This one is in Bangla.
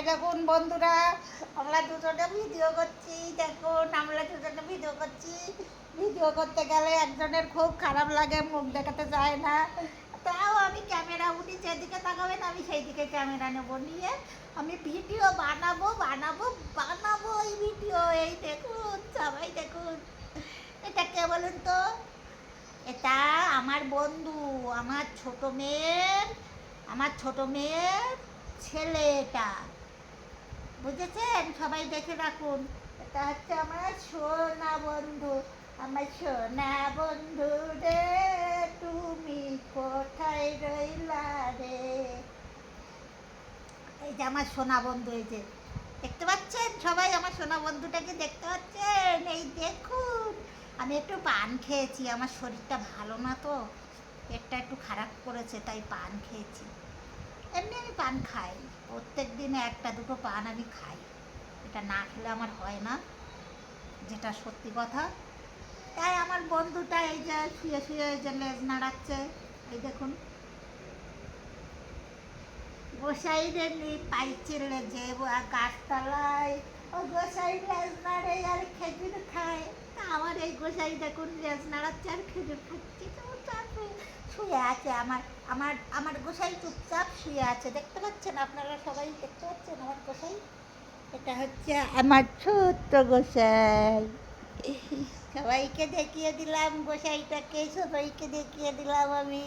এই দেখুন বন্ধুরা, আমরা দুজনে ভিডিও করছি। দেখুন আমরা দুজনে ভিডিও করছি। ভিডিও করতে গেলে একজনের খুব খারাপ লাগে, মুখ দেখাতে চায় না। তাও আমি ক্যামেরা উঠি, যেদিকে তাকাবেন আমি সেই দিকে ক্যামেরা নেবো, নিয়ে আমি ভিডিও বানাবো বানাবো বানাবো। এই ভিডিও, এই দেখুন সবাই দেখুন। এটা কে বলুন তো? এটা আমার বন্ধু, আমার ছোট মেয়ের ছেলে। এটা বুঝেছেন? সবাই দেখে রাখুন। এটা হচ্ছে আমার সোনা বন্ধু। আমার সোনা বন্ধু রে, তুমি কোথায় রইলা রে? এই যে আমার সোনা বন্ধু, এই যে দেখতে পাচ্ছেন সবাই, আমার সোনা বন্ধুটাকে দেখতে পাচ্ছেন? এই দেখুন, আমি একটু পান খেয়েছি, আমার শরীরটা ভালো না তো, পেটটা একটু খারাপ করেছে, তাই পান খেয়েছি। এমনি আমি পান খাই, প্রত্যেক দিনে একটা দুটো পান আমি খাই। এটা না খেলে আমার হয় না, যেটা সত্যি কথা। তাই আমার বন্ধুটা এই যে শুয়ে শুয়ে এই যে লেজ নাড়াচ্ছে, এই দেখুন। গোসাই রে পাইছিল যে গাছতলায়, ও গোসাই লেজ নাড়ে আর খেজুর খায়। তা আমার এই গোসাই দেখুন লেজ নাড়াচ্ছে আর খেজুর খাচ্ছে, চুপচাপ শুয়ে আছে। আমার আমার আমার গোসাই চুপচাপ শুয়ে আছে, দেখতে পাচ্ছেন? আপনারা সবাই দেখতে পাচ্ছেন আমার গোসাই? এটা হচ্ছে আমার ছোট্ট গোসাই। সবাইকে দেখিয়ে দিলাম গোসাইটাকে, সবাইকে দেখিয়ে দিলাম আমি।